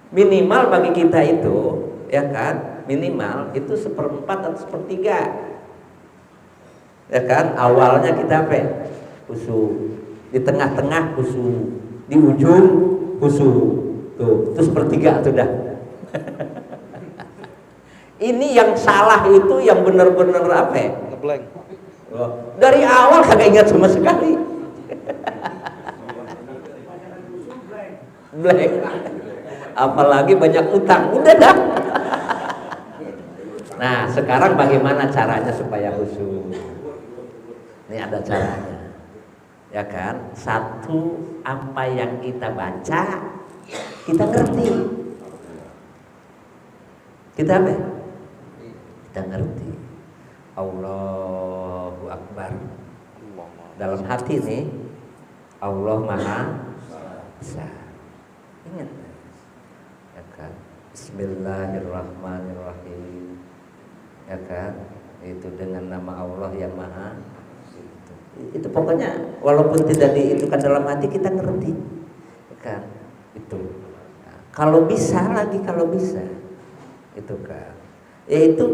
Minimal bagi kita itu, ya kan? Minimal itu 1/4 atau 1/3. Ya kan? Awalnya kita apa? Khusyuk. Di tengah-tengah khusyuk, di ujung khusyuk. Tuh, itu 1/3 sudah. Ini yang salah itu yang benar-benar apa ya? Ngeblank. Dari awal kagak ingat sama sekali. Blank. Apalagi banyak utang, udah dah. Nah, sekarang bagaimana caranya supaya khusyuk? Ini ada caranya, ya kan? Satu, apa yang kita baca kita ngerti. Kita apa? Kita ngerti. Allahu Akbar. Dalam hati nih, Allah Maha Besar. Ingat, ya kan? Bismillahirrahmanirrahim, ya kan? Itu dengan nama Allah yang Maha. Itu pokoknya walaupun tidak diitukan dalam hati kita ngerti, ya kan? Itu. Nah, kalau bisa lagi, kalau bisa, itu kan, yaitu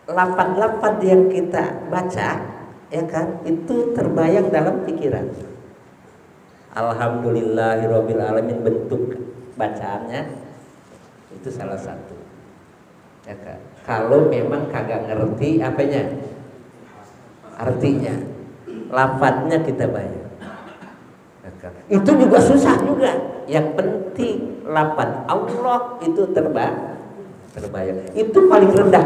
lafaz-lafaz yang kita baca, ya kan, itu terbayang dalam pikiran. Alhamdulillahirabbil alamin, bentuk bacaannya itu salah satu, ya kan. Kalau memang kagak ngerti apanya, artinya, lafaznya kita bayang, ya kan. Itu juga susah juga. Yang penting lafaz Allah itu terbayang. Itu paling rendah.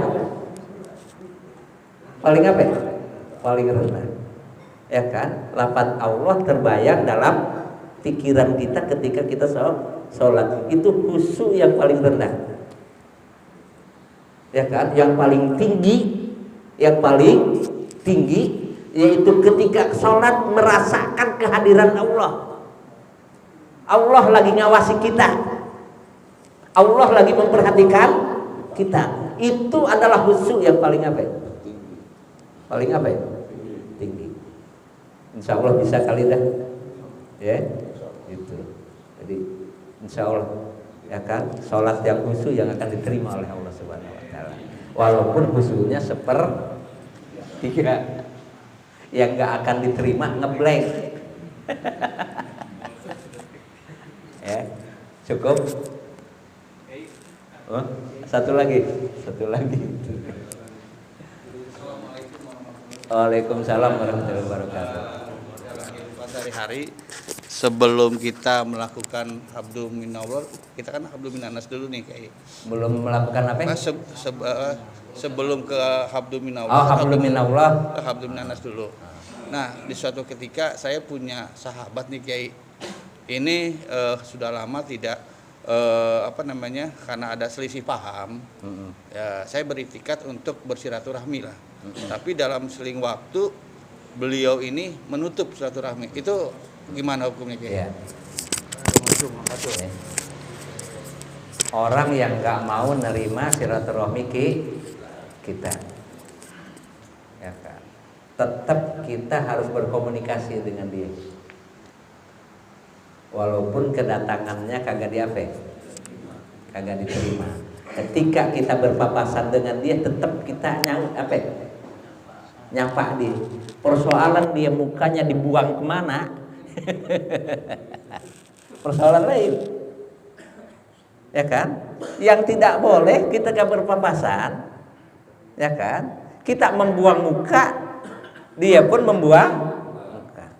Paling apa ya? Paling rendah, ya kan? Lafaz Allah terbayang dalam pikiran kita ketika kita sholat. Itu khusyuk yang paling rendah, ya kan? Yang paling tinggi, yaitu ketika sholat merasakan kehadiran Allah. Allah lagi ngawasi kita, Allah lagi memperhatikan kita. Itu adalah khusyuk yang paling apa ya? Paling apa ya? Tinggi. Insya Allah bisa kali dah, ya. Itu. Jadi insya Allah ya kan, sholat yang khusyuk yang akan diterima oleh Allah Subhanahu Wa Taala. Walaupun khusyuknya sepertiga, yang nggak akan diterima ngeblank. Ya, cukup. Oh, satu lagi. Waalaikumsalam warahmatullahi wabarakatuh. Pada hari sebelum kita melakukan habdu minallah, kita kan habdu minanas dulu nih kayak. Belum melakukan apa? Sebelum ke habdu minallah. Oh, habdu minallah. Habdu minanas dulu. Nah, di suatu ketika saya punya sahabat nih Kiai. Ini sudah lama tidak karena ada selisih paham. Ya, saya beriktikad untuk bersiraturahmi lah. Tapi dalam seling waktu beliau ini menutup silaturahmi. Itu gimana hukumnya Kiai? Ya. Orang yang nggak mau nerima silaturahmi kita, ya kan? Tetap kita harus berkomunikasi dengan dia. Walaupun kedatangannya kagak diterima. Ketika kita berpapasan dengan dia, tetap kita nyapa dia. Persoalan dia mukanya dibuang kemana? Persoalan lain, ya kan? Yang tidak boleh kita gak berpapasan, ya kan? Kita membuang muka, dia pun membuang muka.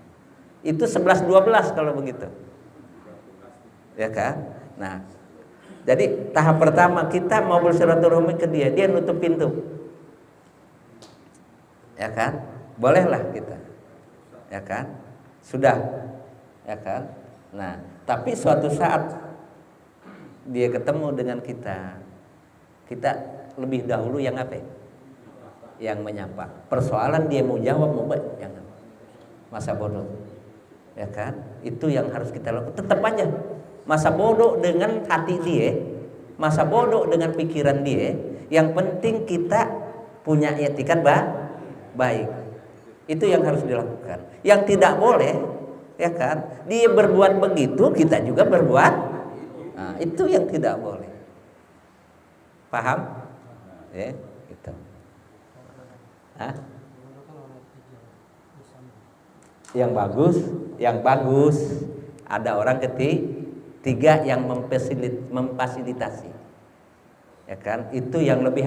Itu 11-12 kalau begitu. Ya kan? Nah, jadi tahap pertama kita mau bersilaturahmi ke dia, dia nutup pintu. Ya kan? Bolehlah kita. Ya kan? Sudah. Ya kan? Nah, tapi suatu saat dia ketemu dengan kita lebih dahulu yang apa? Yang menyapa. Persoalan dia mau jawab, mau jangan. Masa bodoh. Ya kan? Itu yang harus kita lakukan. Tetap aja. Masa bodoh dengan hati dia, masa bodoh dengan pikiran dia. Yang penting kita punya etikat baik. Itu yang harus dilakukan. Yang tidak boleh, ya kan? Dia berbuat begitu, kita juga berbuat. Nah, itu yang tidak boleh. Paham? Ya, gitu. Hah? Yang bagus. Ada orang ketiga yang memfasilitasi, ya kan? Itu yang lebih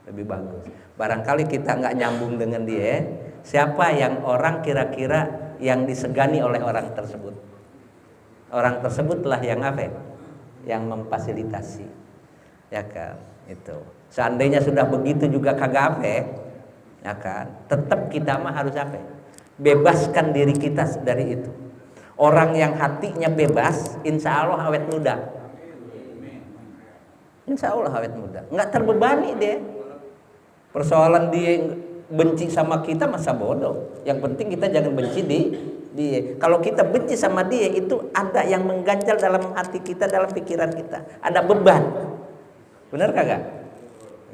lebih bagus. Barangkali kita nggak nyambung dengan dia, siapa yang orang kira-kira yang disegani oleh orang tersebut? Orang tersebutlah yang yang memfasilitasi, ya kan? Itu. Seandainya sudah begitu juga kagak ya kan? Tetap kita mah harus bebaskan diri kita dari itu. Orang yang hatinya bebas, insya Allah awet muda. Insya Allah awet muda. Nggak terbebani dia. Persoalan dia benci sama kita masa bodoh. Yang penting kita jangan benci dia. Kalau kita benci sama dia, itu ada yang mengganjal dalam hati kita, dalam pikiran kita. Ada beban. Benar kagak?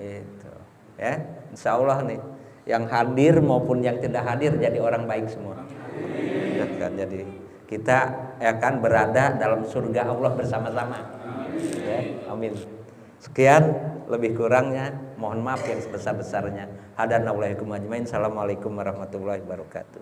Itu. Ya, insya Allah nih. Yang hadir maupun yang tidak hadir jadi orang baik semua. Ya kan? Jadi kita akan berada dalam surga Allah bersama-sama. Ya, amin. Sekian, lebih kurangnya mohon maaf yang sebesar-besarnya. Hadanallahu ajmain. Assalamualaikum warahmatullahi wabarakatuh.